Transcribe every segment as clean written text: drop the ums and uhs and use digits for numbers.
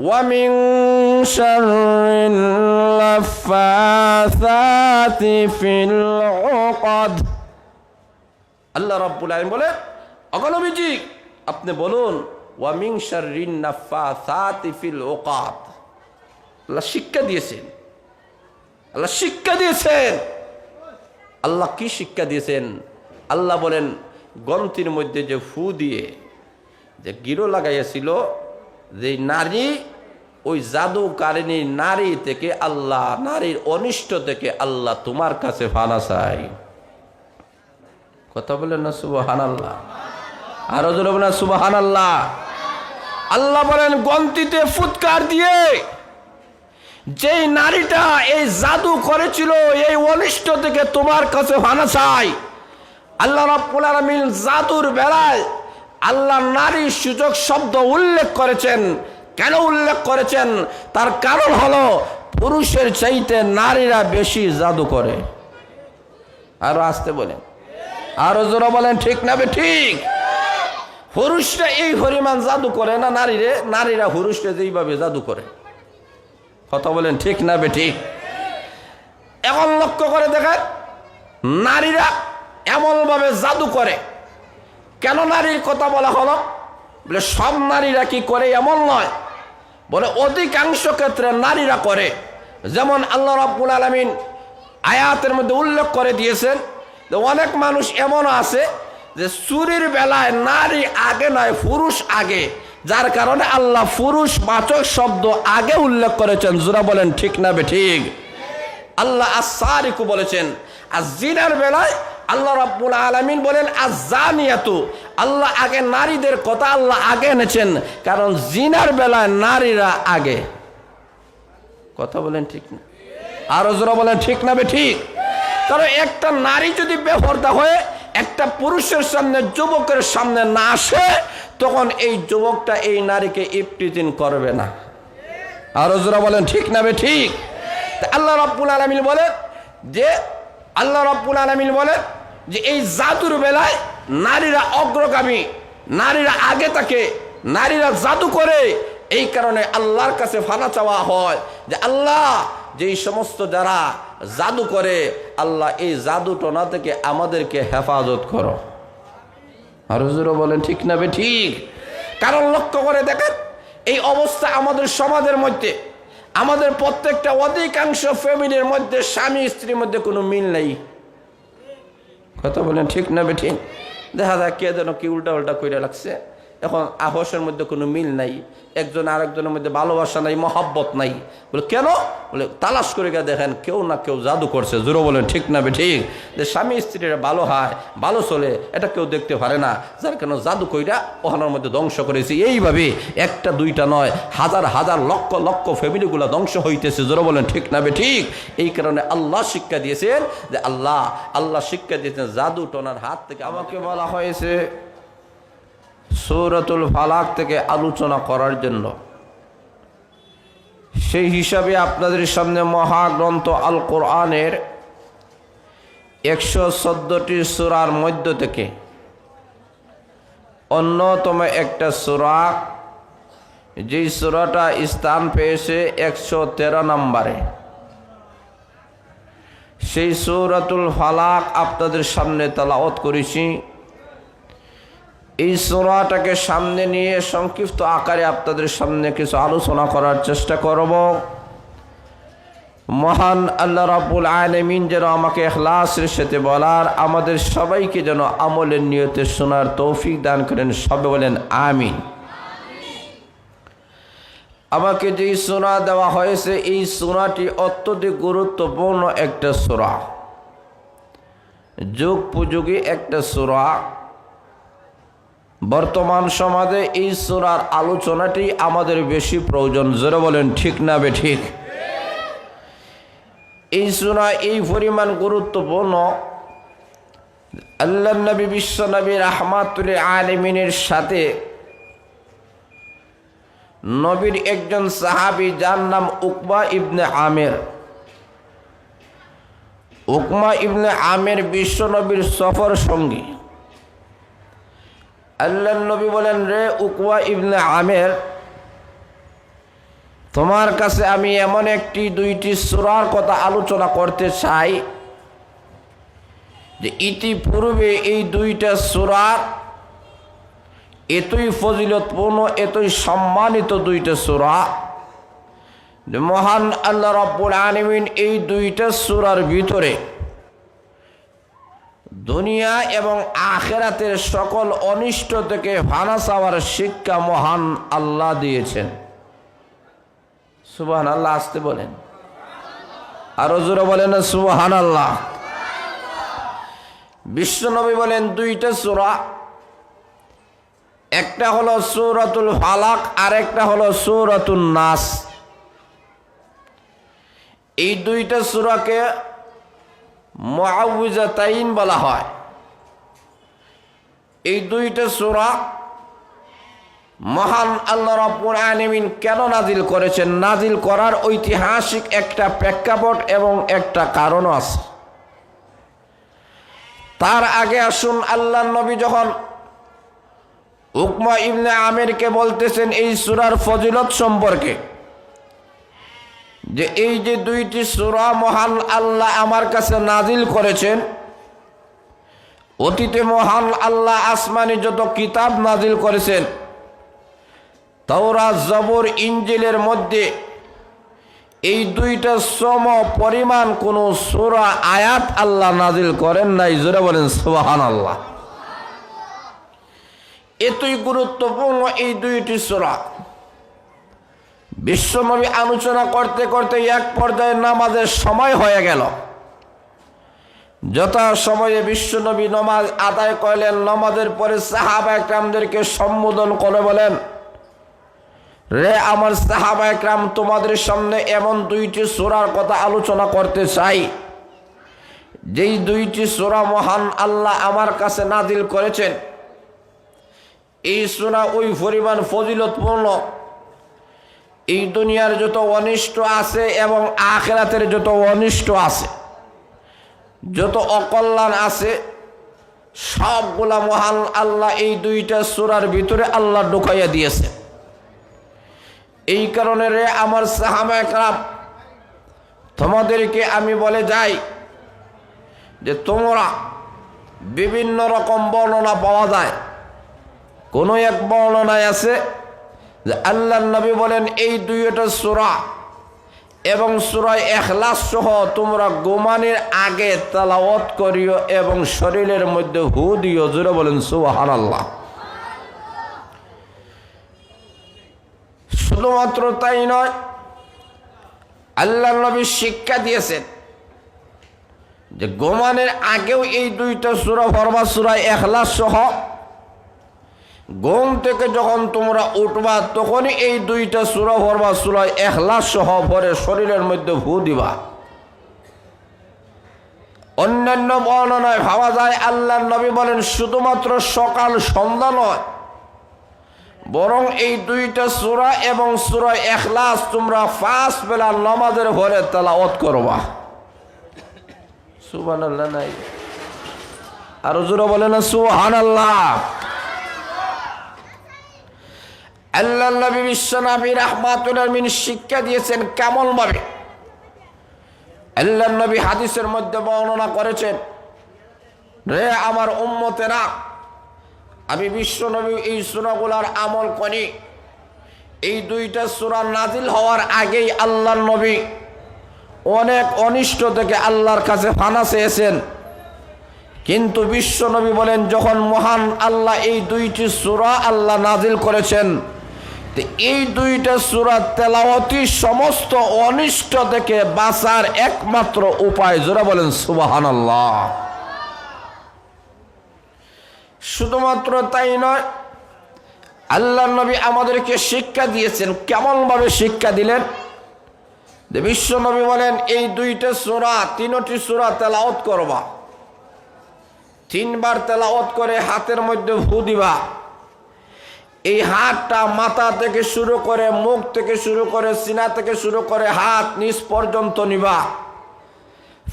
ওয়া মিন শাররিল লাফাযাতি ফিল উকাদ। আল্লাহ রাব্বুল আলামিন বলেন, ওগো নবীজি আপনি বলুন ওয়া মিন শাররিন নাফাযাতি ফিল উকাদ। আল্লাহ শিক্ষা দিয়েছেন, আল্লাহ শিক্ষা দিয়েছেন। আল্লাহ কি শিক্ষা দিয়েছেন? আল্লাহ বলেন গ্রন্থির মধ্যে যে ফু দিয়ে যে গিরো লাগাইয়াছিল যে নারী, ওই জাদুকারিনী নারী থেকে আল্লাহ, নারীর অনিষ্ট থেকে আল্লাহ তোমার কাছে ফানা চাই। কথা বলেন না সুবহানাল্লাহ? আরো জোরে বলেন সুবহানাল্লাহ। আল্লাহ বলেন গ্রন্থিতে ফুৎকার দিয়ে যেই নারীটা এই জাদু করেছিল এই অনিষ্ট থেকে তোমার কাছে ফানা চাই। আল্লাহ রাব্বুল আলামিন জাদুর বেলায় আল্লাহ নারীর সূচক শব্দ উল্লেখ করেছেন। কেন উল্লেখ করেছেন? তার কারণ হলো পুরুষের চাইতে নারীরা বেশি জাদু করে। আরো আসতে বলেন, আরো জোরে বলেন, ঠিক না ঠিক? পুরুষরা এই পরিমাণ জাদু করে না নারীরা পুরুষরা যেইভাবে জাদু করে। কথা বলেন ঠিক না ঠিক? এখন লক্ষ্য করে দেখেন নারীরা এমনভাবে জাদু করে। কেন নারীর কথা বলা হলো? বলে সব নারীরা কি করে এমন নয়, বলে অধিকাংশ ক্ষেত্রে নারীরা করে। যেমন আল্লাহ রাব্বুল আলামিন আয়াতের মধ্যে উল্লেখ করে দিয়েছেন যে অনেক মানুষ এমন আছে যে চুরির বেলায় নারী আগে নয় পুরুষ আগে, যার কারণে আল্লাহ পুরুষ বাচক শব্দ আগে উল্লেখ করেছেন। জোরা বলেন ঠিক না ঠিক? আল্লাহ আস-সারিকু বলেছেন। আর জিনার বেলায় আল্লাহ রাব্বুল আলামিন বলেন আজ-জানিয়াতু। আল্লাহ আগে নারীদের কথা আল্লাহ আগে এনেছেন, কারণ জিনার বেলায় নারীরা আগে। কথা বলেন ঠিক না? আরো জোরে বলেন ঠিক না ঠিক? কারণ একটা নারী যদি বেপরদা হয়ে একটা পুরুষের সামনে, যুবকের সামনে না আসে, তখন এই যুবকটা এই নারীকে ইফতিজিন করবে না। আরো জোরে বলেন ঠিক না ঠিক? আল্লাহ রাব্বুল আলামিন বলেন যে এই জাদুর বেলায় নারীরা অগ্রগামী, নারীরা আগে থাকে, নারীরা জাদু করে। এই কারণে আল্লাহর কাছে ফানা চাওয়া হয় যে আল্লাহ যেই সমস্ত যারা জাদু করে, আল্লাহ এই জাদু টোনা থেকে আমাদেরকে হেফাজত করো। আর হুজুরও বলেন ঠিক না ঠিক? কারণ লক্ষ্য করে দেখেন এই অবস্থা আমাদের সমাজের মধ্যে, আমাদের প্রত্যেকটা অধিকাংশ ফ্যামিলির মধ্যে স্বামী স্ত্রীর মধ্যে কোনো মিল নেই। কথা বলেন ঠিক না ঠিক? দেখা যায় কে যেন কি উল্টা উল্টা করে লাগছে। এখন আপোষের মধ্যে কোনো মিল নাই, একজন আরেকজনের মধ্যে ভালোবাসা নাই, মহব্বত নাই। বলে কেন? বলে তালাশ করে গিয়ে দেখেন কেউ না কেউ জাদু করছে। জোরে বলেন ঠিক না ঠিক? যে স্বামী স্ত্রীরা ভালো হয়, ভালো চলে, এটা কেউ দেখতে পারে না, যার কেন জাদু কইরা ওখানের মধ্যে ধ্বংস করেছে। এইভাবে একটা দুইটা নয়, হাজার হাজার লক্ষ লক্ষ ফ্যামিলিগুলো ধ্বংস হইতেছে। জোরে বলেন ঠিক না ঠিক? এই কারণে আল্লাহ শিক্ষা দিয়েছেন যে আল্লাহ শিক্ষা দিয়েছেন জাদু টোনার হাত থেকে। আমাকে বলা হয়েছে সূরাতুল ফালাক থেকে আলোচনা করার জন্য। সেই হিসাবে আপনাদের সামনে মহাগ্রন্থ আল কোরআনের 114টি সূরার মধ্য থেকে অন্যতম একটা সূরা, যেই সূরাটা স্থান পেয়েছে 113 নম্বরে, সেই সূরাতুল ফালাক আপনাদের সামনে তেলাওয়াত করেছি। এই সূরাটাকে সামনে নিয়ে সংক্ষিপ্ত আকারে আপনাদের সামনে কিছু আলোচনা করার চেষ্টা করব। মহান আল্লাহ রাব্বুল আলামিন যেন আমাকে ইখলাসের সাথে বলার, আমাদের সবাইকে যেন আমলের নিয়তে শোনার তৌফিক দান করেন। সবাই বলেন আমিন। আমাকে যেই সূরা দেওয়া হয়েছে, এই সূরাটি অত্যধিক গুরুত্বপূর্ণ একটা সূরা, যুগোপযোগী একটা সূরা। বর্তমান সমাজে এই সূরার আলোচনাটি আমাদের বেশি প্রয়োজন। জোরে বলেন ঠিক না ঠিক? এই সূরা এই পরিমাণ গুরুত্বপূর্ণ, আল্লাহর নবী বিশ্ব নবী রাহমাতুল আলামিনের সাথে নবীর একজন সাহাবী, যার নাম উকবা ইবনে আমের। উকবা ইবনে আমের বিশ্ব নবীর সফর সঙ্গী। আল্লাহর নবী বলেন, রে উকবা ইবনে আমের, তোমার কাছে আমি এমন একটি দুইটি সূরার কথা আলোচনা করতে চাই যে ইতিপূর্বে এই দুইটা সূরা এতই ফজিলতপূর্ণ, এতই সম্মানিত দুইটা সূরা যে মহান আল্লাহ রাব্বুল আলামিন এই দুইটা সূরার ভিতরে দুনিয়া এবং আখিরাতের সকল অনিষ্ট থেকে ফানা চাওয়ার শিক্ষা মহান আল্লাহ দিয়েছেন। সুবহানাল্লাহ, আসতে বলেন, আরো জোরে বলেন সুবহানাল্লাহ। বিশ্বনবী বলেন দুইটা সূরা, একটা হলো সূরাতুল ফালাক আর একটা হলো সূরাতুন নাস। এই দুইটা সূরাকে মুআউযিজাতাইন বলা হয়। এই দুইটা সূরা মহান আল্লাহ রাব্বুল আলামিন কেন নাজিল করেছেন, নাজিল করার ঐতিহাসিক একটা প্রেক্ষাপট এবং একটা কারণও আছে। তার আগে আসুন, আল্লাহর নবী যখন উকমা ইবনে আমিরকে বলতেছেন এই সূরার ফজিলত সম্পর্কে, যে এই যে দুইটি সূরা মহান আল্লাহ আমার কাছে নাজিল করেছেন, অতীতে মহান আল্লাহ আসমানি যত কিতাব নাজিল করেছেন, তাওরাত, জবর, ইনজিলের মধ্যে এই দুইটা সম পরিমাণ কোন সূরা আয়াত আল্লাহ নাজিল করেন নাই। জোরে বলেন সুবহানাল্লাহ। এতই গুরুত্বপূর্ণ এই দুইটি সূরা। বিশ্বনবী আলোচনা করতে করতে এক পর্যায়ে নামাজের সময় হয়ে গেল। যথা সময়ে বিশ্বনবী নামাজ আদায় করলেন। নামাজের পরে সাহাবায়ে কেরামদেরকে সম্বোধন করে বলেন, রে আমার সাহাবায়ে কেরাম, তোমাদের সামনে এমন দুইটি সূরার কথা আলোচনা করতে চাই, যেই দুইটি সূরা মহান আল্লাহ আমার কাছে নাজিল করেছেন। এই সূরা ওই পরিমাণ ফজিলতপূর্ণ, এই দুনিয়ার যত অনিষ্ট আছে এবং আখিরাতের যত অনিষ্ট আছে, যত অকল্যাণ আছে, সবগুলা মহান আল্লাহ এই দুইটা সূরার ভিতরে আল্লাহ ঢুকাইয়া দিয়েছে। এই কারণে রে আমার সাহাবায়ে কেরাম, তোমাদেরকে আমি বলে যাই যে তোমরা বিভিন্ন রকম বর্ণনা পাওয়া যায়। কোন এক বর্ণনায় আছে যে আল্লাহর নবী বলেন এই দুইটা সূরা এবং সূরা ইখলাস সহ তোমরা ঘুমানোর আগে তেলাওয়াত করিও এবং শরীরের মধ্যে হু দিও। জোরে বলেন সুবহানাল্লাহ। শুধুমাত্র তাই নয়, আল্লাহর নবী শিক্ষা দিয়েছেন যে ঘুমানোর আগেও এই দুইটা সূরা পড়বা, সূরা ইখলাস সহ। ঘুম থেকে যখন তোমরা উঠবা তখনই এই দুইটা সূরা পড়বা, সূরা ইখলাস সহ পড়ে শরীরের মধ্যে ফু দিবা। অন্যান্য বর্ণনায় ভাবা যায় আল্লাহর নবী বলেন শুধুমাত্র সকাল সন্ধ্যা নয়, বরং এই দুইটা সূরা এবং সূরা ইখলাস তোমরা 5 বেলা নামাজের পরে তেলাওয়াত করবা। সুবহানাল্লাহ নাই, আরো জোরে বলেন সুবহানাল্লাহ। আল্লাহর নবী বিশ্বনবী রাহমাতুল আলামিন শিক্ষা দিয়েছেন কেমন ভাবে। আল্লাহর নবী হাদিসের মধ্যে বর্ণনা করেছেন, রে আমার উম্মতেরা, আমি বিশ্বনবী এই সূরাগুলোর আমল করি। এই দুইটা সূরা নাজিল হওয়ার আগেই আল্লাহর নবী অনেক অনিষ্ট থেকে আল্লাহর কাছে পানা চেয়েছেন, কিন্তু বিশ্বনবী বলেন যখন মহান আল্লাহ এই দুইটি সূরা আল্লাহ নাজিল করেছেন, এই দুইটা সূরা তেলাওয়াতই সমস্ত অনিষ্ট থেকে বাঁচার একমাত্র উপায়। জোরে বলেন সুবহানাল্লাহ। শুধুমাত্র তাই নয়, আল্লাহর নবী আমাদেরকে শিক্ষা দিয়েছেন। কেমন ভাবে শিক্ষা দিলেন? যে বিশ্বনবী বলেন এই দুইটা সূরা, তিনটি সূরা তেলাওয়াত করবা, 3 বার তেলাওয়াত করে হাতের মধ্যে ফু দিবা। এই হাতটা মাথা থেকে শুরু করে, মুখ থেকে শুরু করে, সিনা থেকে শুরু করে হাত নিচ পর্যন্ত নিবা।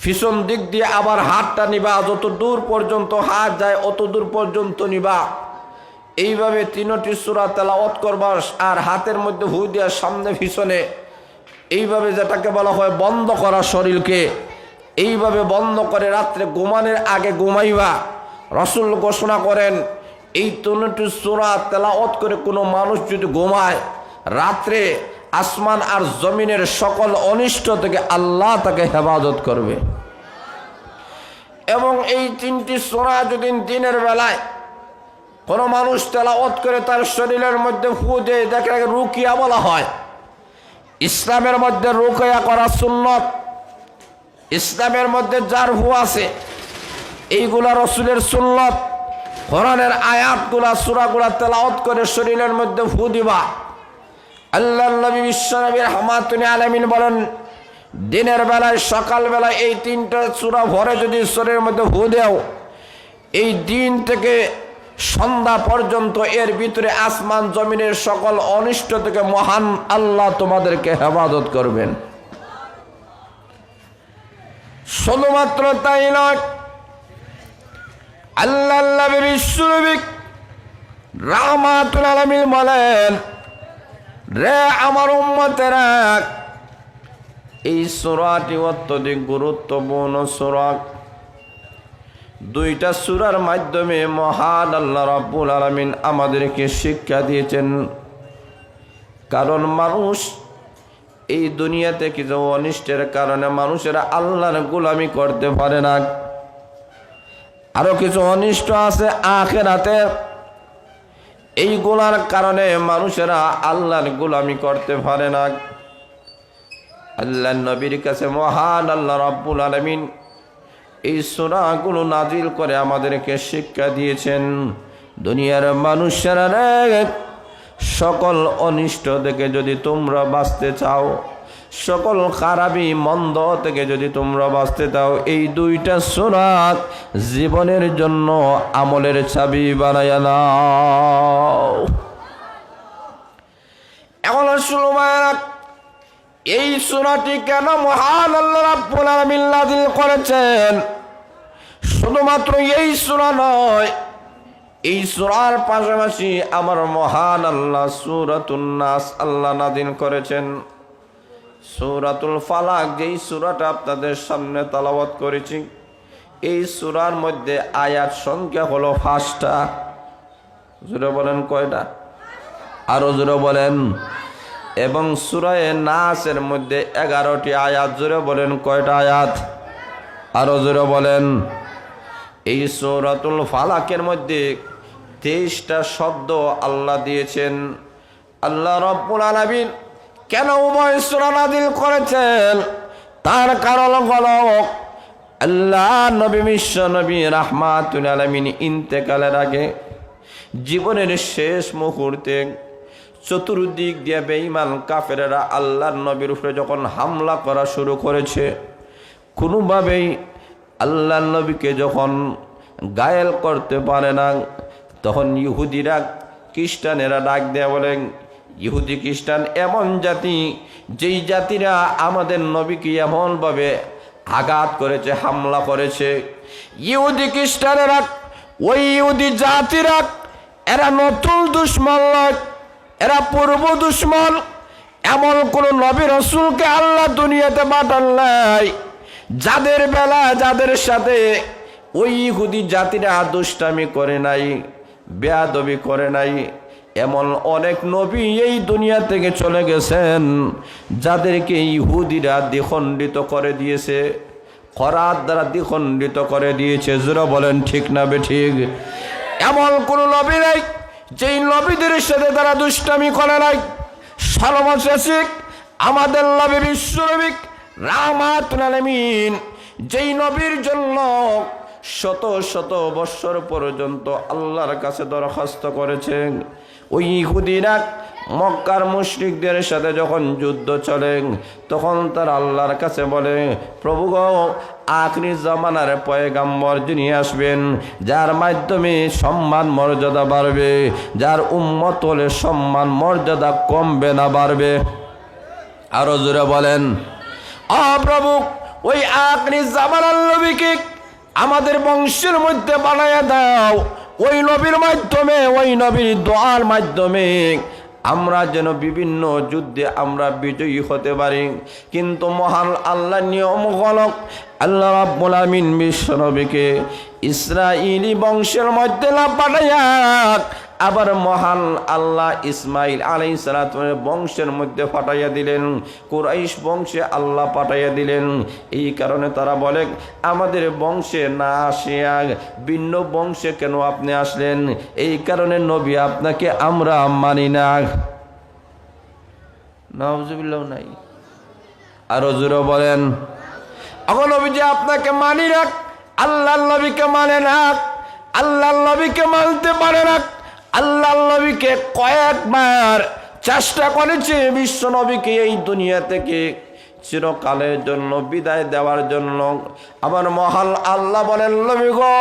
পিছন দিক দিয়ে আবার হাতটা নিবা, যত দূর পর্যন্ত হাত যায় অত দূর পর্যন্ত নিবা। এইভাবে 3টি সূরা তেলাওয়াত করবা আর হাতের মধ্যে ফু দিয়া সামনে পিছনে এইভাবে যেটাকে বলা হয় বন্ধ করা শরীরকে, এইভাবে বন্ধ করে রাত্রে ঘুমানোর আগে ঘুমাইবা। রাসূল ঘোষণা করেন এই 3টি সূরা তেলাওয়াত করে কোনো মানুষ যদি ঘুমায়, রাত্রে আসমান আর জমিনের সকল অনিষ্ট থেকে আল্লাহ তাকে হেফাজত করবে। এবং এই 3টি সূরা যদি দিনের বেলায় কোনো মানুষ তেলাওয়াত করে তার শরীরের মধ্যে ফু দিয়ে, দেখে রুকিয়া বলা হয়। ইসলামের মধ্যে রুকিয়া করা সুন্নত, ইসলামের মধ্যে যার ফু আছে এইগুলা রাসূলের সুন্নত। কোরআনের আয়াতগুলা সূরাগুলা তেলাওয়াত করে শরীরের মধ্যে ফু দিবা। আল্লাহর নবী বিশ্বনবী রাহমাতুল আলামিন বলেন, দিনের বেলায় সকাল বেলায় এই 3টা সূরা ভরে যদি শরীরের মধ্যে ফু দাও, এই দিন থেকে সন্ধ্যা পর্যন্ত এর ভিতরে আসমান জমিনের সকল অনিষ্ট থেকে মহান আল্লাহ তোমাদেরকে হেফাজত করবেন। শুধুমাত্র তাই নয়, আল্লাহর নবী বিশ্বনবী রাহমাতুল আলামিন বলেন, রে আমার উম্মতেরা, এই সূরাটি অত্যধিক গুরুত্বপূর্ণ সূরা। 2টা সূরার মাধ্যমে মহান আল্লাহ রাব্বুল আলামিন আমাদেরকে শিক্ষা দিয়েছেন। কারণ মানুষ এই দুনিয়াতে কিছু অনিষ্টের কারণে মানুষেরা আল্লাহর গোলামি করতে পারে না। আরো কিছু অনিষ্ট আছে আখিরাতে, এইগুলার কারণে মানুষেরা আল্লাহর গোলামি করতে পারে না। আল্লাহর নবীর কাছে মহান আল্লাহ রাব্বুল আলামিন এই সূরাগুলো নাজিল করে আমাদেরকে শিক্ষা দিয়েছেন, দুনিয়ার মানুষেরা সকল অনিষ্ট থেকে যদি তোমরা বাঁচতে চাও, সকল খারাপি মন্দ থেকে যদি তোমরা বাঁচতে চাও, এই 2টা সূরা জীবনের জন্য আমলের চাবি বানায়া নাও। এখন আসলে এই সূরাটি কেন মহান আল্লাহ রাব্বুল আলামিন নাযিল করেছেন? শুধুমাত্র এই সূরা নয়, এই সূরার পাশাপাশি আমার মহান আল্লাহ সূরাতুন নাস আল্লাহ নাযিল করেছেন। সূরাতুল ফালাক, যেই সূরাটা আপনাদের সামনে তেলাওয়াত করেছি, এই সূরার মধ্যে আয়াত সংখ্যা হলো 5টা। জোরে বলেন কয়টা? আরো জোরে বলেন। এবং সূরা নাসের মধ্যে 11টি আয়াত। জোরে বলেন কয়টা আয়াত? আরো জোরে বলেন। এই সূরাতুল ফালাকের মধ্যে 23টা শব্দ আল্লাহ দিয়েছেন। আল্লাহ রাব্বুল আলামিন কেন উভয় সূরা নাযিল করেছেন তার কারণ হলো, আল্লাহ নবী বিশ্ব নবী রাহমাতুল আলামিন ইন্তেকালের আগে জীবনের শেষ মুহূর্তে চতুর্দিক দিয়ে বেঈমান কাফেরেরা আল্লাহর নবীর উপরে যখন হামলা করা শুরু করেছে, কোনোভাবেই আল্লাহর নবীকে যখন ঘায়েল করতে পারে না, তখন ইহুদিরা খ্রিস্টানেরা ডাক দেয়া বলেন, ইহুদি খ্রিস্টান এমন জাতি যেই জাতিরা আমাদের নবীকে এমনভাবে আঘাত করেছে, হামলা করেছে। ইহুদি খ্রিস্টানেরা, ওই ইহুদি জাতিরা, এরা নতুন দুশ্মন নয়, এরা পূর্ব দুশ্মন। এমন কোন নবী রাসূলকে আল্লাহ দুনিয়াতে পাঠান নাই যাদের বেলা যাদের সাথে ওই ইহুদি জাতিরা দুষ্টামি করে নাই, বেয়াদবি করে নাই। এমন অনেক নবী এই দুনিয়া থেকে চলে গেছেন যাদেরকে ইহুদিরা দ্বিখণ্ডিত করে দিয়েছে, করাত দ্বারা দ্বিখণ্ডিত করে দিয়েছে। জোরে বলেন ঠিক না বেঠিক? এমন কোন নবী নাই যেই নবীদের সাথে তারা দুষ্টামি করে নাই। সর্বশেষ আমাদের নবী বিশ্বনবী রাহমাতুল আলামিন, যেই নবীর জন্য শত শত বৎসর পর্যন্ত আল্লাহর কাছে দরখাস্ত করেছেন, ওই ইহুদিরা মক্কার মুশরিকদের সাথে যখন যুদ্ধ চলে, তখন তার আল্লাহর কাছে বলে, প্রভু গো, আখরি জামানার পয়গাম্বর যিনি আসবেন, যার মাধ্যমে সম্মান মর্যাদা বাড়বে, যার উম্মত হলে সম্মান মর্যাদা কমবে না বাড়বে। আরো জোরে বলেন, প্রভু, ওই আখরি জামানার নবীকে আমাদের বংশের মধ্যে বানায়া দাও। ওই নবীর মাধ্যমে, ওই নবীর দোয়ার মাধ্যমে আমরা যেন বিভিন্ন যুদ্ধে আমরা বিজয়ী হতে পারি। কিন্তু মহান আল্লাহ নিয়ম হলো আল্লাহ রাব্বুল আলামিন বিশ্ব নবীকে ইসরাইলি বংশের মধ্যে না পাঠাইয়া আবার মহান আল্লাহ ইসমাইল আলাইহিস সালামের বংশের মধ্যে পাঠাইয়া দিলেন, কুরাইশ বংশে আল্লাহ পাঠাইয়া দিলেন। এই কারণে তারা বলে আমাদের বংশে না আসিয়া ভিন্ন বংশে কেন আপনি আসলেন? এই কারণে নবী আপনাকে আমরা মানি না। নাউজুবিল্লাহ নাই, আরো জোরে বলেন। এখন নবীজি আপনাকে মানি না, আল্লাহর নবীকে মানে না, আল্লাহর নবীকে মানতে পারে না। আল্লাহর নবীকে কয়েকবার চেষ্টা করেছে বিশ্ব নবীকে এই দুনিয়া থেকে চিরকালের জন্য বিদায় দেওয়ার জন্য। আবার মহান আল্লাহ বলেন নবী গো,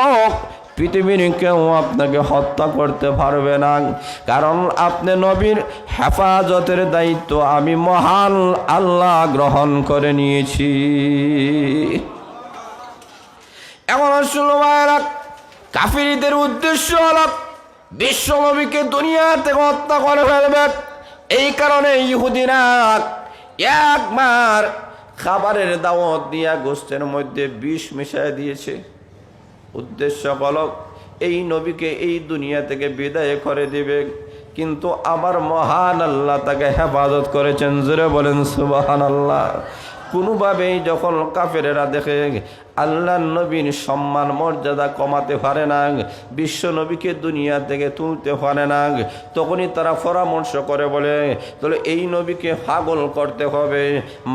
পৃথিবীর কেউ আপনাকে হত্যা করতে পারবে না, কারণ আপনি নবীর হেফাজতের দায়িত্ব আমি মহান আল্লাহ গ্রহণ করে নিয়েছি। এখন শুনো ভাইরা, কাফিরদের উদ্দেশ্য হলো বিশ্ব নবীকে দুনিয়া থেকে হত্যা করে ফেলবে। এই কারণে ইহুদিরা একবার খাবারের দাওয়াত দিয়া গোশতের মধ্যে বিষ মিশিয়ে দিয়েছে। উদ্দেশ্য হলো এই নবীকে এই দুনিয়া থেকে বিদায় করে দিবে, কিন্তু আবার মহান আল্লাহ তাকে হেফাজত করেছেন। জোরে বলেন সুবহানাল্লাহ। কোনোভাবেই যখন কাফেরেরা দেখে আল্লাহ নবীর সম্মান মর্যাদা কমাতে পারে না, বিশ্ব নবীকে দুনিয়া থেকে তুলতে পারে না, তখনই তারা পরামর্শ করে বলে তাহলে এই নবীকে পাগল করতে হবে,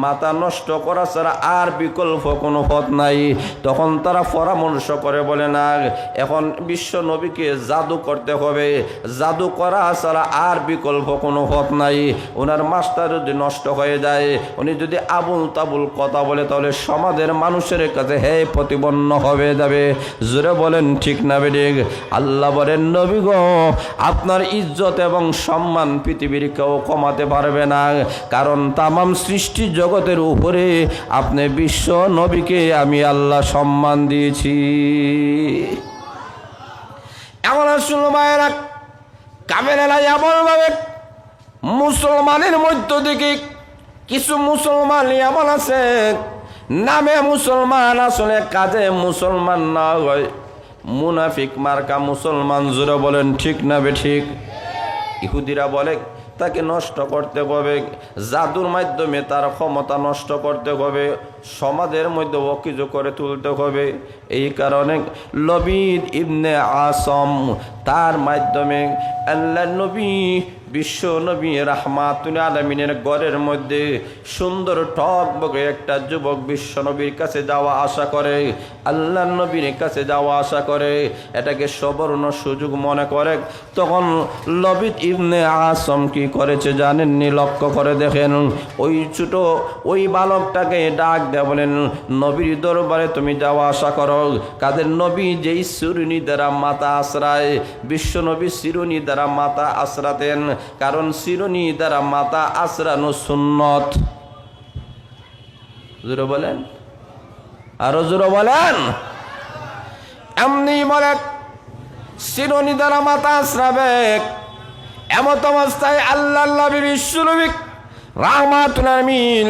মাথা নষ্ট করা ছাড়া আর বিকল্প কোনো পথ নাই। তখন তারা পরামর্শ করে বলে না, এখন বিশ্ব নবীকে জাদু করতে হবে, জাদু করা ছাড়া আর বিকল্প কোনো পথ নাই। ওনার মাস্টার যদি নষ্ট হয়ে যায়, উনি যদি আবুল তাবুল কথা বলে, তাহলে সমাজের মানুষের কাছে প্রতিপন্ন হবে যাবে। জোরে বলেন ঠিক না বেঠিক? আল্লাহ বলেন নবী গো, আপনার ইজ্জত এবং সম্মান পৃথিবীর কেউ কমাতে পারবে না, কারণ তামাম সৃষ্টি জগতের উপরে আপনি বিশ্ব নবীকে আমি আল্লাহ সম্মান দিয়েছি। এমন শুনো ভাইরা, কাফেরেরা এমন ভাবে মুসলমানের মধ্য থেকে কিছু মুসলমান এমন আছে নামে মুসলমান, আসলে কাজে মুসলমান না হয়, মুনাফিক মার্কা মুসলমান। জোরে বলেন ঠিক না বেঠিক? ইহুদিরা বলে তাকে নষ্ট করতে হবে, জাদুর মাধ্যমে তার ক্ষমতা নষ্ট করতে হবে, সমাজের মধ্যে অকিজু করে তুলতে হবে। এই কারণে লবিদ ইবনে আসম তার মাধ্যমে আল্লাহ নবী বিশ্ব নবী রাহমাতুল আলামিনের ঘরের মধ্যে সুন্দর টকবকে একটা যুবক বিশ্ব নবীর কাছে যাওয়া আশা করে, আল্লাহ নবীর কাছে যাওয়া আশা করে, এটাকে সবর্ণ সুযোগ মনে করে। তখন লবিদ ইবনে আসম কি করেছে জানেননি? লক্ষ্য করে দেখেন, ওই ছোট ওই বালকটাকে ডাক দেয়া বলেন নবীর দরবারে তুমি যাওয়া আশা করো। কাদের নবী যেই শিরুনি দ্বারা মাথা আশ্রায়, বিশ্ব নবী শিরুনি দ্বারা মাথা আশ্রাতেন, কারণ শিরুনি দ্বারা মাথা আশ্রানো সুন্নত। জোরে বলেন, আরো জোরে বলেন। এমনি বলে শিরুনি দ্বারা মাথা আশ্রাবে। এমত অবস্থায় আল্লাহ নবী বিশ্ব নবী রাহমাতুল আলামিন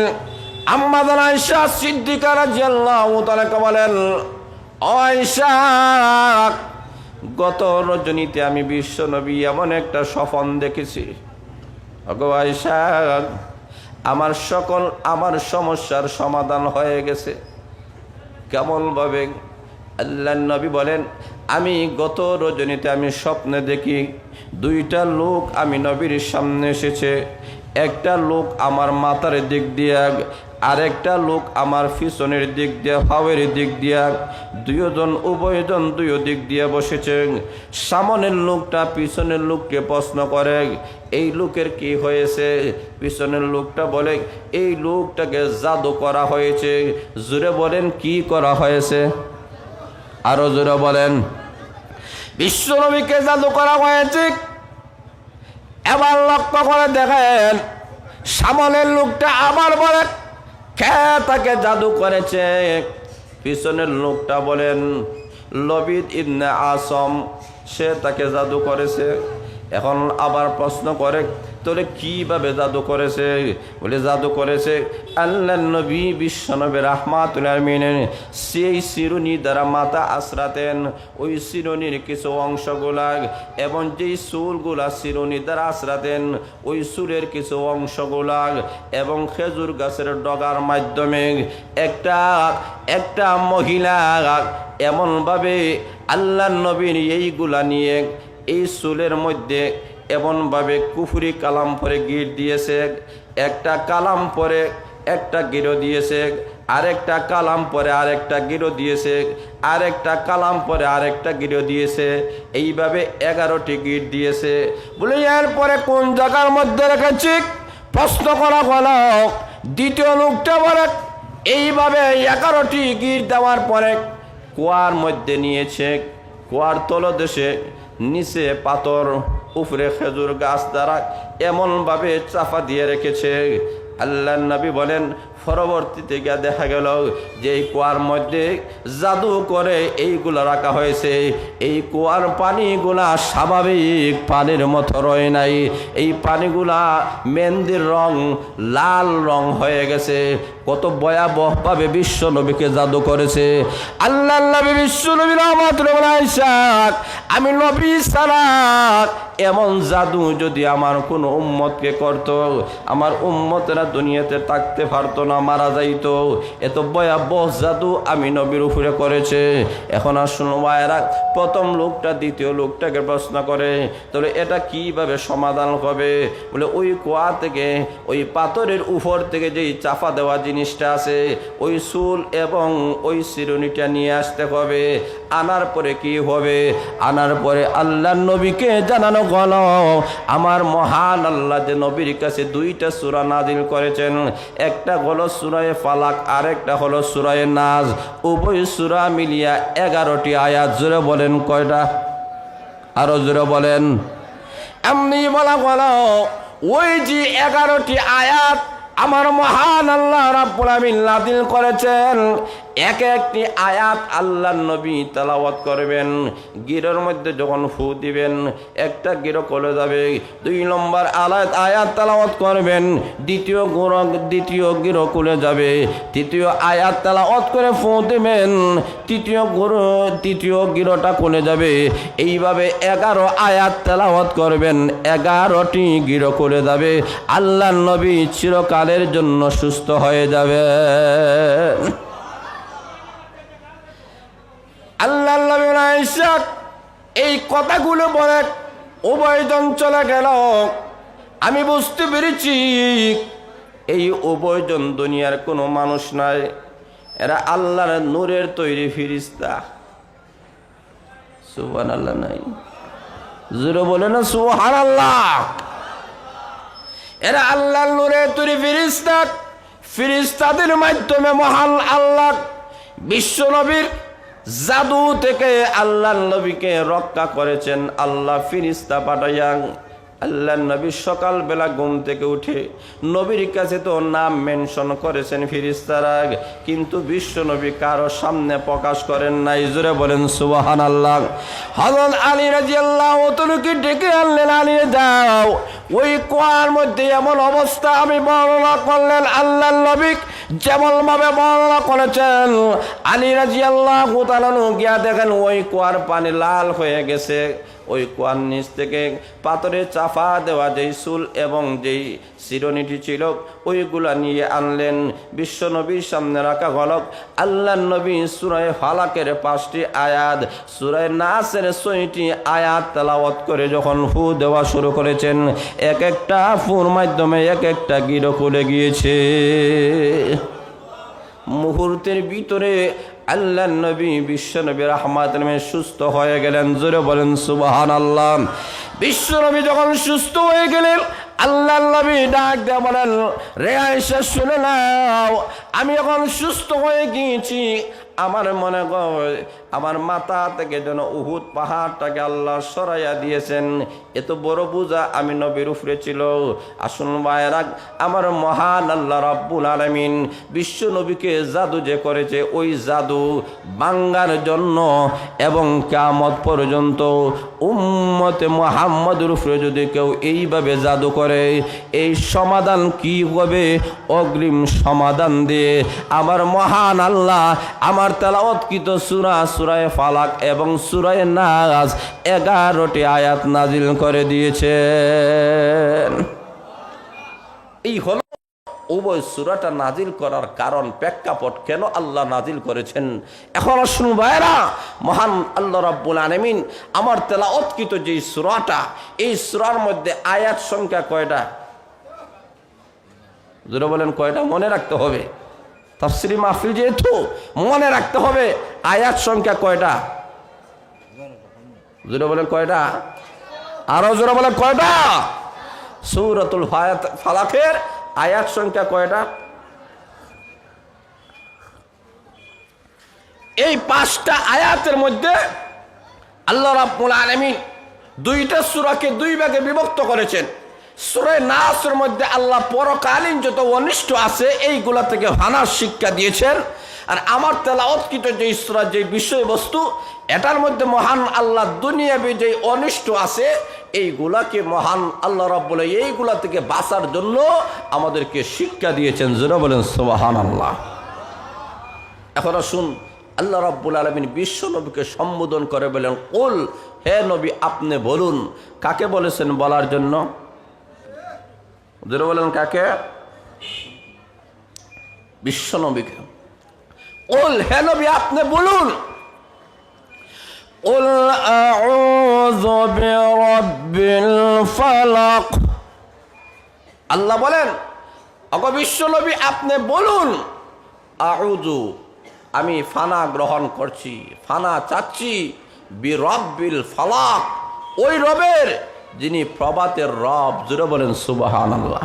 আম্মা জান আয়েশা সিদ্দিকা রাদিয়াল্লাহু তাআলা বলেন, ও আয়েশা, গত রজনীতে আমি বিশ্ব নবী এমন একটা স্বপ্ন দেখেছি। ওগো আয়েশা, আমার সকল আমার সমস্যার সমাধান হয়ে গেছে। কেমনভাবে? আল্লাহ নবী বলেন, আমি গত রজনীতে আমি স্বপ্নে দেখি দুইটা লোক আমি নবীর সামনে এসেছে। একটা লোক আমার মাথার দিক দিয়ে, আরেকটা লোক আমার পিছনের দিক দিয়ে, পায়ের দিক দিয়া, দুইজন উভয়জন দুই দিক দিয়ে বসেছে। সামনের লোকটা পিছনের লোককে প্রশ্ন করে, এই লোকের কি হয়েছে? পিছনের লোকটা বলে, এই লোকটাকে জাদু করা হয়েছে। জোরে বলেন, কি করা হয়েছে? আরো জোরে বলেন। বিশ্ব নবীকে জাদু করা হয়েছে। এবার লক্ষ্য করে দেখেন, সামনের লোকটা আবার বলে, কে তাকে জাদু করেছে? পিছনের লোকটা বলেন লবিদ ইবনে আসম, সে তাকে জাদু করেছে। এখন আবার প্রশ্ন করে, তাহলে কিভাবে জাদু করেছে? বলে জাদু করেছে আল্লাহর নবী বিশ্বনবী রাহমাতুল আলামিন সেই শিরুনি দ্বারা মাথা আশ্রাতেন, ওই শিরুনির কিছু অংশগুলা এবং যেই চুলগুলা শিরুনি দ্বারা আশ্রাতেন ওই চুলের কিছু অংশগুলা এবং খেজুর গাছের ডগার মাধ্যমে একটা মহিলা এমনভাবে আল্লাহর নবীর এইগুলা নিয়ে এই চুলের মধ্যে এমনভাবে কুফরি কালাম পরে গিট দিয়েছে, একটা কালাম পরে একটা গিরো দিয়েছে, আরেকটা কালাম পরে আরেকটা গিরো দিয়েছে, আরেকটা কালাম পরে আরেকটা গিরো দিয়েছে, এইভাবে 11টি গিট দিয়েছে। বলে এরপরে কোন জায়গার মধ্যে রেখেছি? প্রশ্ন করা হলো। দ্বিতীয় লোকটা বলে এইভাবে 11টি গিট দেওয়ার পরে কুয়ার মধ্যে নিয়েছে, কুয়ার তলদেশে নিচে পাথর, উপরে খেজুর গাছ দ্বারা এমনভাবে চাপা দিয়ে রেখেছে। আল্লাহর নবী বলেন পরবর্তীতে গিয়ে দেখা গেল যে এই কুয়ার মধ্যে জাদু করে এইগুলা রাখা হয়েছে। এই কুয়ার পানিগুলা স্বাভাবিক পানির মতো রয়ে নাই, এই পানিগুলা মেহেন্দির রং লাল রং হয়ে গেছে। কত ভয়াবহভাবে বিশ্ব নবীকে জাদু করেছে। আল্লাহর নবী বিশ্ব নবী রাহমাতুল্লাহ আলাইহি, আমি নবী সালাত এমন জাদু যদি আমার কোনো উম্মতকে করত, আমার উম্মতেরা দুনিয়াতে থাকতে পারতো না, মারা যাইতো। এত ভয়াবহ জাদু আমি নবীর উপরে করেছে। এখন আসুন ভাইরা, প্রথম লোকটা দ্বিতীয় লোকটাকে প্রশ্ন করে তাহলে এটা কিভাবে সমাধান হবে? বলে ওই কুয়া থেকে ওই পাথরের উপর থেকে যেই চাপা দেওয়া জিনিসটা আছে ওই চুল এবং ওই চিরুনিটা নিয়ে আসতে হবে। আনার পরে কি হবে? আনার পরে আল্লাহর নবীকে জানানো গেল আমার মহান আল্লাহ যে নবীর কাছে 2টা সূরা নাজিল করেছেন, একটা হলো সূরা ফালাক, আরেকটা হলো সূরা নাস। উভয় সূরা মিলিয়া 11টি আয়াত। জোরে বলেন কয়টা? আরো জোরে বলেন। এমনি বলা হলো ওই যে 11টি আয়াত আমার মহান আল্লাহ রাব্বুল আলামিন নাযিল করেছেন, এক একটি আয়াত আল্লাহর নবী তেলাওয়াত করবেন। গিরোর মধ্যে যখন ফু দিবেন একটা গিরো খুলে যাবে, 2 নম্বর আয়াত তেলাওয়াত করবেন, দ্বিতীয় গিরো খুলে যাবে, তৃতীয় আয়াত তেলাওয়াত করে ফু দিবেন, তৃতীয় গিরোটা খুলে যাবে। এইভাবে 11 আয়াত তেলাওয়াত করবেন, 11টি গিরো খুলে যাবে। আল্লাহর নবী চিরকালের জন্য সুস্থ হয়ে যাবে। আল্লাহর নবী ইসহাক এই কথাগুলো বলে উভয়জন চলে গেল। আমি বুঝতে পেরেছি এই উভয়জন দুনিয়ার কোনো মানুষ নয়, এরা আল্লাহর নূরের তৈরি ফেরেশতা। সুবহানাল্লাহ নাই? জোরে বলে না সুবহানাল্লাহ। এরা আল্লাহর নূরের তৈরি ফেরেশতা। ফেরেশতাদের মাধ্যমে মহান আল্লাহ বিশ্ব নবীর জাদু থেকে আল্লাহর নবীকে রক্ষা করেছেন। আল্লাহ ফেরেশতা পাঠাইয়া আল্লাহর নবী সকালবেলা ঘুম থেকে উঠে নবীর কাছে তো নাম মেনশন করেছেন ফেরেশতারা, কিন্তু বিশ্ব নবী কারো সামনে প্রকাশ করেন নাই। জোরে বলেন সুবহানাল্লাহ। হযরত আলী রাদিয়াল্লাহু তাআলাকে ডেকে আনলেন, আলী যাও ওই কুয়ার মধ্যে এমন অবস্থা আমি বর্ণনা করলেন আল্লাহর নবী যেমন ভাবে বর্ণনা করেছেন। আলী রাদিয়াল্লাহু তাআলা গিয়া দেখেন ওই কুয়ার পানি লাল হয়ে গেছে। ওই কুয়ার নিচ থেকে পাথরে চাপা দেওয়া যেই চুল এবং যেই চিরুনিটি ছিল ওইগুলা নিয়ে আনলেন, বিশ্ব নবীর সামনে রাখা হল। আল্লাহর নবী সূরা ফালাকের 5টি আয়াত, সূরা নাসের 6টি আয়াত তেলাওয়াত করে যখন ফু দেওয়া শুরু করেছেন, এক একটা ফুর মাধ্যমে এক একটা গিরো খুলে গিয়েছে। মুহূর্তের ভিতরে আল্লাহর নবী বিশ্ব নবী রাহমাতুল আলামিন সুস্থ হয়ে গেলেন। জোরে বলেন সুবহানাল্লাহ। বিশ্ব নবী যখন সুস্থ হয়ে গেলেন আল্লাহর নবী ডাক দিয়ে বলেন, রে আয়েশা শুনে নাও, আমি এখন সুস্থ হয়ে গিয়েছি। আমার মনে হয় আমার মাথা থেকে যেন উহুদ পাহাড়টাকে আল্লাহ সরাইয়া দিয়েছেন। এত বড় বোঝা আমি নবীর উপরে ছিল। আসুন ভাইরা, আমার মহান আল্লাহ রাব্বুল আলামিন বিশ্ব নবীকে জাদু যে করেছে, ওই জাদু ভাঙার জন্য এবং কিয়ামত পর্যন্ত উম্মতে মুহাম্মদের উপরে যদি কেউ এইভাবে জাদু করে, এই সমাধান কি হবে? অগ্রিম সমাধান দিয়ে আমার মহান আল্লাহ আমার তেলাওয়াতকৃত সূরা সূরা ফালাক এবং সূরা নাস 11টি আয়াত নাজিল করে দিয়েছেন। এই হলো উভয় সূরাটা নাজিল করার কারণ, প্রেক্ষাপট কেন আল্লাহ নাজিল করেছেন। এখন আসুন ভাইরা, মহান আল্লাহ রাব্বুল আলামিন আমার তেলাওয়াতকৃত যে সূরাটা, এই সূরার মধ্যে আয়াত সংখ্যা কয়টা? জোরে বলেন কয়টা? মনে রাখতে হবে, তাফসীরি মাহফিল যেহেতু মনে রাখতে হবে। আয়াত সংখ্যা কয়টা? জোরে বলেন কয়টা? আরো জোরে বলেন কয়টা? সূরাতুল ফালাকের আয়াত সংখ্যা কয়টা? এই 5টা আয়াতের মধ্যে আল্লাহ রাব্বুল আলামিন 2টা সূরাকে 2 ভাগে বিভক্ত করেছেন। সূরা নাসের মধ্যে আল্লাহ পরকালীন যত অনিষ্ট আছে এইগুলা থেকে হানার শিক্ষা দিয়েছেন। আর আমার তেলাওয়াতকৃত যে সূরা, যে বিষয়বস্তু, এটার মধ্যে মহান আল্লাহ দুনিয়াবি যে অনিষ্ট আছে এইগুলাকে মহান আল্লাহ রাব্বুল এইগুলা থেকে বাঁচার জন্য আমাদেরকে শিক্ষা দিয়েছেন। যারা বলেন সুবহানাল্লাহ। এখন আসুন, আল্লাহ রাব্বুল আলামিন বিশ্ব নবীকে সম্বোধন করে বলেন, কুল, হে নবী আপনি বলুন। কাকে বলেছেন বলার জন্য? যারা বলেন কাকে? বিশ্ব নবীকে। কুল, হে নবী আপনি বলুন। কুল আউযু বিরাব্বিল ফালাক। আল্লাহ বলেন, ওগো বিশ্ব নবী আপনি বলুন, আউযু, আমি ফানা গ্রহণ করছি, ফানা চাচ্ছি, বিরাব্বিল ফালাক, ওই রবের যিনি প্রভাতের রব। জোরে বলেন সুবহানাল্লাহ।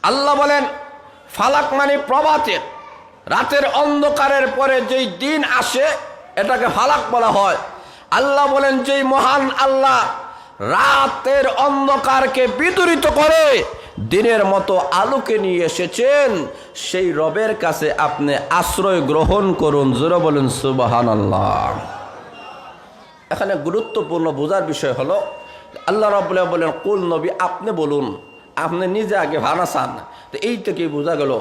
আল্লাহ বলেন ফালাক মানে প্রভাতের, রাতের অন্ধকারের পরে যেই দিন আসে এটাকে ফালাক বলা হয়। আল্লাহ বলেন যেই মহান আল্লাহ রাতের অন্ধকারকে বিদূরিত করে দিনের মতো আলোকে নিয়ে এসেছেন, সেই রবের কাছে আপনি আশ্রয় গ্রহণ করুন। জোরে বলেন সুবহানাল্লাহ। এখানে গুরুত্বপূর্ণ বোঝার বিষয় হলো, আল্লাহ রাব্বুল আলামিন বলেন কুল নবী আপনি বলুন। আপনি নিজে আগে ফানা চান, তো এই থেকে বোঝা গেল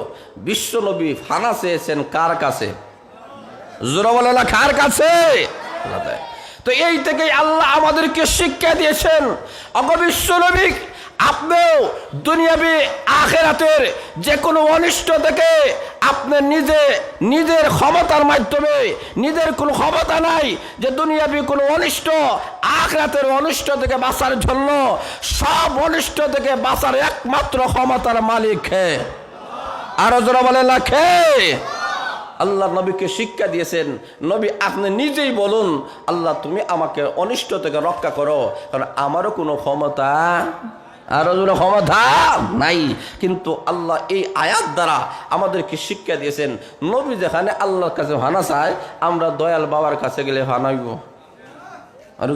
বিশ্ব নবী ফানা চেয়েছেন কার কাছে? জোরে বলে না কার কাছে? তো এই থেকেই আল্লাহ আমাদেরকে শিক্ষা দিয়েছেন, ওগো বিশ্ব নবী আপনিও দুনিয়াবি আখিরাতের যে কোনো অনিষ্ট থেকে আপনি নিজের ক্ষমতার মাধ্যমে, নিজের কোনো ক্ষমতা নাই যে দুনিয়াবি কোনো অনিষ্ট, আখিরাতের অনিষ্ট থেকে বাঁচার জন্য, সব অনিষ্ট থেকে বাঁচার একমাত্র ক্ষমতার মালিক কে? আরো জোরে বলেন না কে? আল্লাহ নবীকে শিক্ষা দিয়েছেন, নবী আপনি নিজেই বলুন, আল্লাহ তুমি আমাকে অনিষ্ট থেকে রক্ষা করো, কারণ আমারও কোনো ক্ষমতা, আরো জোরে ক্ষমতা নাই। কিন্তু আল্লাহ এই আয়াত দ্বারা আমাদেরকে শিক্ষা দিয়েছেন, নবী যেখানে আল্লাহর কাছে ভানা চায়, আমরা দয়াল বাবার কাছে গেলে ভানাইব, আর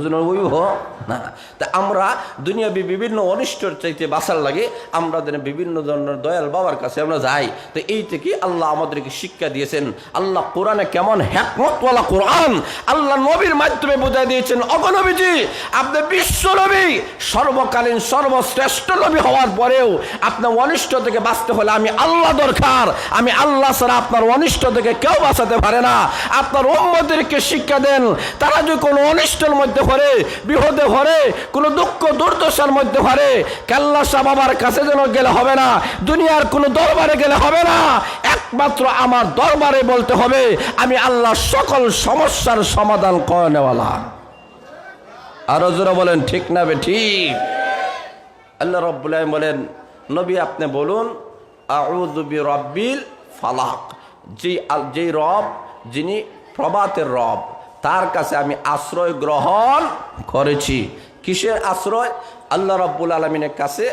না। তা আমরা দুনিয়াবি বিভিন্ন অনিষ্টর চাইতে বাঁচার লাগে আমরা বিভিন্ন ধরনের দয়াল বাবার কাছে আমরা যাই। তো এই থেকে আল্লাহ আমাদেরকে শিক্ষা দিয়েছেন। আল্লাহ কোরআনে কেমন হিকমতওয়ালা কোরআন আল্লাহ নবীর মাধ্যমে বোঝাই দিয়েছেন। ওগো নবীজি আপনি বিশ্ব নবী, সর্বকালীন সর্বশ্রেষ্ঠ নবী হওয়ার পরেও আপনার অনিষ্ট থেকে বাঁচতে হলে আমি আল্লাহ দরকার, আমি আল্লাহ ছাড়া আপনার অনিষ্ট থেকে কেউ বাঁচাতে পারে না। আপনার উম্মতদেরকে শিক্ষা দেন, তারা যদি কোনো অনিষ্টের মধ্যে করে, বিপদে ভরে, কোনো দুঃখ দুর্দশার মধ্যে ভরে, কাল্লা শাহ বাবার কাছে যেন গেলে হবে না, দুনিয়ার কোনো দরবারে গেলে হবে না, একমাত্র আমার দরবারে বলতে হবে আমি আল্লাহ সকল সমস্যার সমাধান করে নেওয়ালা। আরো জোরে বলেন ঠিক না বে ঠিক? আল্লাহ রাব্বুল আলামিন বলেন নবী আপনি বলুন আউযু বিরাব্বিল ফালাক, যেই রব যিনি প্রভাতের রব, তার কাছে আমি আশ্রয় গ্রহণ করেছি। কিসের আশ্রয়? আল্লাহ রাব্বুল আলামিনের কাছে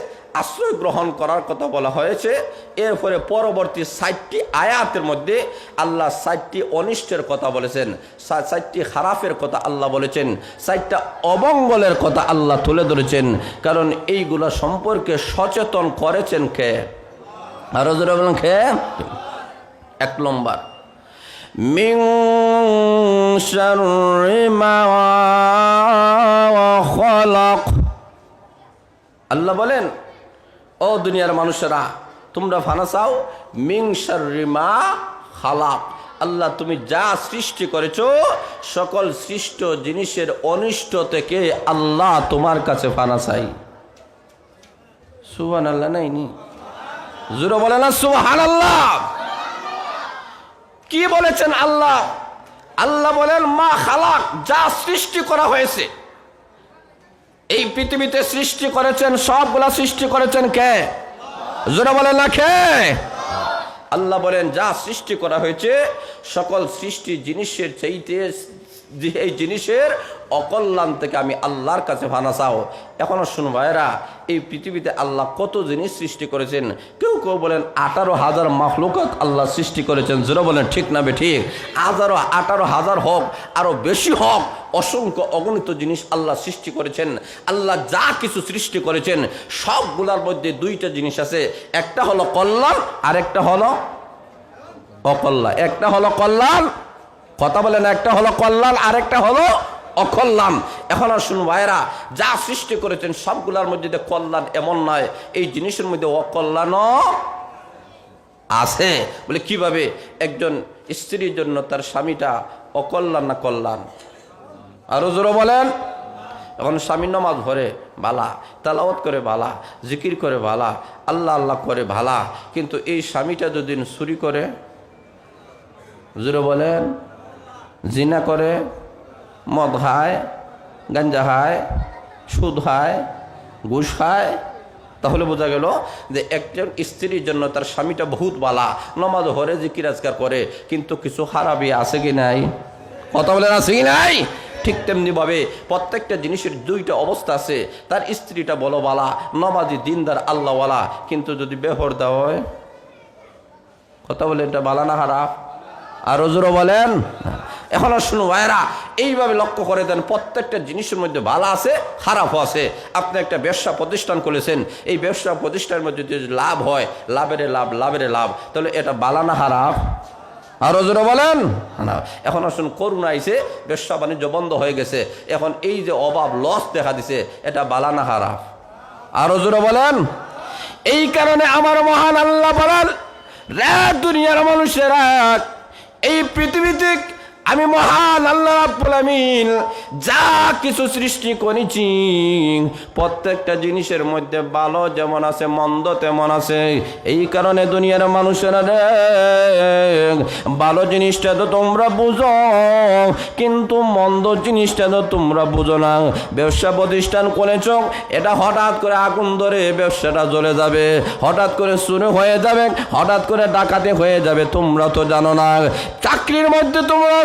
আশ্রয় গ্রহণ করার কথা বলা হয়েছে। এরপরে পরবর্তী 60টি আয়াতের মধ্যে আল্লাহ 60টি অনিষ্টের কথা বলেছেন, 60টি খারাপের কথা আল্লাহ বলেছেন, 60টা অমঙ্গলের কথা আল্লাহ তুলে ধরেছেন। কারণ এইগুলা সম্পর্কে সচেতন করেছেন কে? আরো জোরে বলেন কে? 1 নম্বর, মিন শাররি মা খালাক। আল্লাহ বলেন, ও দুনিয়ার মানুষেরা তোমরা ফানা চাও, মিন শাররি মা খালাক, আল্লাহ তুমি যা সৃষ্টি করেছো সকল সৃষ্ট জিনিসের অনিষ্ট থেকে আল্লাহ তোমার কাছে ফানা চাই। সুবহানাল্লাহ নাইনি? জোরে বলে না সুবহানাল্লাহ। কি বলেছেন আল্লাহ? আল্লাহ বলেন মা খালাক, যা সৃষ্টি করা হয়েছে। এই পৃথিবীতে সৃষ্টি করেছেন, সবগুলা সৃষ্টি করেছেন কে? জোরে বলেন না কে? আল্লাহ বলেন যা সৃষ্টি করা হয়েছে সকল সৃষ্টি জিনিসের চাইতে এই জিনিসের অকল্যাণ থেকে আমি আল্লাহর কাছে ফানা চাও। এখনো শুনো ভাইরা, এই পৃথিবীতে আল্লাহ কত জিনিস সৃষ্টি করেছেন। কেউ কেউ বলেন 18,000 মাখলুকাত আল্লাহ সৃষ্টি করেছেন। জোরে বলেন ঠিক না বে ঠিক? 18,000 হোক, আরো বেশি হোক, অসংখ্য অগণিত জিনিস আল্লাহ সৃষ্টি করেছেন। আল্লাহ যা কিছু সৃষ্টি করেছেন সবগুলার মধ্যে 2টা জিনিস আছে, একটা হলো কল্যাণ আর একটা হলো অকল্যাণ। একটা হলো কল্যাণ, কথা বলেন, একটা হলো কল্যাণ আর একটা হলো অকল্যাণ। এখন আর শুনুন ভাইরা, যা সৃষ্টি করেছেন সবগুলোর মধ্যে কল্যাণ এমন নয়, এই জিনিসের মধ্যে অকল্যাণও আছে। বলে কিভাবে? একজন স্ত্রীর জন্য তার স্বামীটা অকল্যাণ না কল্যাণ? আরো জোরে বলেন। এখন স্বামী নামাজ পড়ে ভালা, তেলাওয়াত করে ভালা, জিকির করে ভালা, আল্লাহ আল্লাহ করে ভালা, কিন্তু এই স্বামীটা যদি চুরি করে, জোরে বলেন, জিনা করে, মদ খায়, গাঞ্জা খায়, সুদ খায়, ঘুষ খায়, তাহলে বোঝা গেল যে একজন স্ত্রীর জন্য তার স্বামীটা বহুত বালা, নমাজ হরে জিকির আজকার করে, কিন্তু কিছু খারাপি আছে কি নাই? কথা বলেন আছে কি নাই? ঠিক তেমনিভাবে প্রত্যেকটা জিনিসের 2টা অবস্থা আছে। তার স্ত্রীটা বলো বালা, নমাজি, দিনদার, আল্লাহওয়ালা, কিন্তু যদি বেপরদা হয়, কথা বলে এটা বালা না খারাপ? আরো জোরে বলেন। এখন শুনুন ভাইরা, এইভাবে লক্ষ্য করে দেন, প্রত্যেকটা জিনিসের মধ্যে ভালো আছে, খারাপও আছে। আপনি একটা ব্যবসা প্রতিষ্ঠান করেছেন, এই ব্যবসা প্রতিষ্ঠানের মধ্যে যদি লাভ হয়, লাভের লাভ, তাহলে এটা ভালো না খারাপ? আরো জোরে বলেন না। এখন আসুন, করোনা আইছে, ব্যবসা বাণিজ্য বন্ধ হয়ে গেছে, এখন এই যে অভাব, লস দেখা দিছে, এটা ভালো না খারাপ? আরো জোরে বলেন। এই কারণে আমার মহান আল্লাহ বলেন, রে দুনিয়ার মানুষেরা, এই পৃথিবীতে আমি মহান আল্লাহ রাব্বুল আমিন যা কিছু সৃষ্টি করেছি প্রত্যেকটা জিনিসের মধ্যে ভালো যেমন আছে, মন্দ তেমন আছে। এই কারণে দুনিয়ার মানুষেরা রে, ভালো জিনিসটা তো তোমরা বুঝো, কিন্তু মন্দ জিনিসটা তো তোমরা বুঝো না। ব্যবসা প্রতিষ্ঠান করেছ, এটা হঠাৎ করে আগুন ধরে ব্যবসাটা জ্বলে যাবে, হঠাৎ করে চুরি হয়ে যাবে, হঠাৎ করে ডাকাতি হয়ে যাবে, তোমরা তো জানো না। চাকরির মধ্যে তোমরা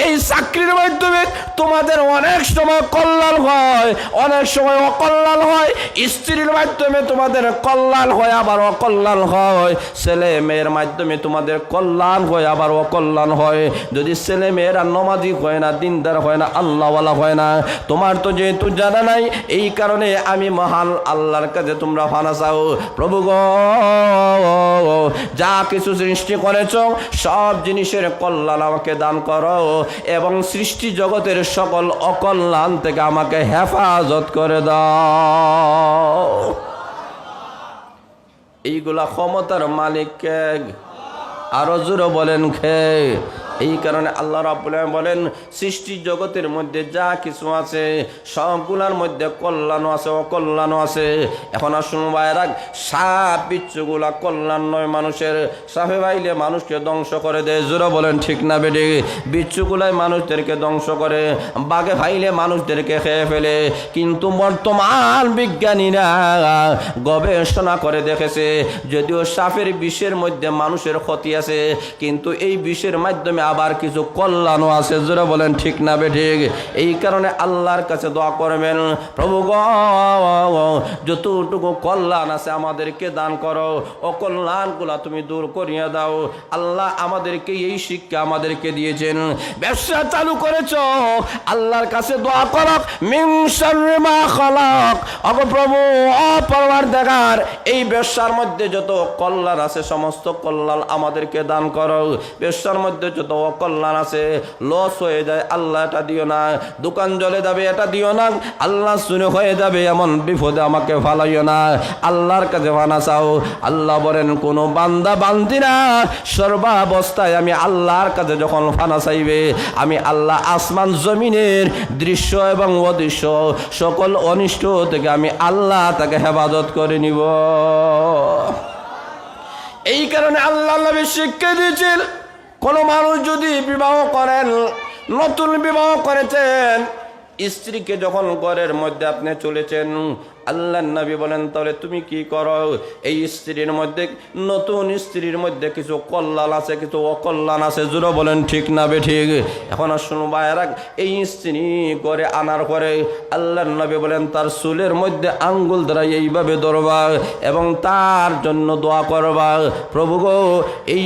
এই চাকরির মাধ্যমে তোমাদের অনেক সময় কল্যাণ হয়, অনেক সময় অকল্যাণ হয়। স্ত্রীর মাধ্যমে তোমাদের কল্যাণ হয়, আবার অকল্যাণ হয়। ছেলে মেয়ের মাধ্যমে তোমাদের কল্যাণ হয়, আবার অকল্যাণ হয়। যদি ছেলে মেয়েরা নমাজি হয় না, দিনদার হয় না, আল্লাহওয়ালা হয় না, তোমার তো যেহেতু জানা নাই, এই কারণে আমি মহান আল্লাহর কাছে তোমরা ফানা চাও। প্রভু গো, যা কিছু সৃষ্টি করেছ সব জিনিসের কল্যাণ আমাকে দান করো, এবং সৃষ্টি জগতের সকল অকল্যাণ থেকে আমাকে হেফাজত করে দাও। এইগুলা ক্ষমতার মালিক কে? আরো জোরে বলেন কে? এই কারণে আল্লাহ রাব্বুল আলামিন বলেন, সৃষ্টি জগতের মধ্যে যা কিছু আছে সবগুলার মধ্যে কল্যাণও আছে, অকল্যাণও আছে। এখন আসুন ভাইরা, সাপ বিচ্ছুগুলা কল্যাণ নয় মানুষের। সাপে ভাইলে মানুষকে ধ্বংস করে দেয়, জোরে বলেন ঠিক না বেডি? বিচ্ছুগুলাই মানুষদেরকে ধ্বংস করে, বাঘে ভাইলে মানুষদেরকে খেয়ে ফেলে। কিন্তু বর্তমান বিজ্ঞানীরা গবেষণা করে দেখেছে, যদিও সাপের বিষের মধ্যে মানুষের ক্ষতি আছে, কিন্তু এই বিষের মাধ্যমে আবার কিছু কল্যাণও আছে, জোরে বলেন ঠিক না বেঠিক? এই কারণে আল্লাহর কাছে দোয়া করবেন, প্রভু গো যতটুকু কল্যাণ আছে আমাদেরকে দান করো, অকল্যাণগুলা তুমি দূর করিয়ে দাও। আল্লাহ আমাদেরকে এই শিক্ষা আমাদেরকে দিয়েছেন। ব্যবসা চালু করেছো, আল্লাহর কাছে দোয়া করো, মিন শাররি মা খালাক, ওগো প্রভু ও পরওয়ারদিগার এই ব্যবসার মধ্যে যত কল্যাণ আছে সমস্ত কল্যাণ আমাদেরকে দান করো। ব্যবসার মধ্যে যত অকল্যাণ আছে, লস হয়ে যায়, আল্লাহ এটা দিও না। দোকান জ্বলে যাবে, এটা দিও না। আল্লাহ শুনে হয়ে যাবে, এমন বিপদে আমাকে ফালাইও না। আল্লাহর কাছে ফানা চাও। আল্লাহ বলেন কোন বান্দা বান্দিরা সর্বাবস্থায় আমি আল্লাহর কাছে যখন ফানা চাইবে, আমি আল্লাহ আসমান জমিনের দৃশ্য এবং অদৃশ্য সকল অনিষ্ট থেকে আমি আল্লাহ তাকে হেফাজত করে নিব। এই কারণে আল্লাহ নবী শিক্ষা দিয়েছেন, কোন মানুষ যদি বিবাহ করেন, নতুন বিবাহ করেছেন, স্ত্রীকে যখন ঘরের মধ্যে আপনি চলেছেন, আল্লাহ নবী বলেন তাহলে তুমি কি করো? এই স্ত্রীর মধ্যে, নতুন স্ত্রীর মধ্যে কিছু কল্যাণ আছে, কিছু অকল্যাণ আছে, জোরে বলেন ঠিক না বেঠিক? এখন শুনো ভাইয়েরা, এই স্ত্রী ঘরে আনার পরে আল্লাহ নবী বলেন তার চুলের মধ্যে আঙ্গুল দ্বারা এইভাবে ধরবা এবং তার জন্য দোয়া করবা, প্রভু গো এই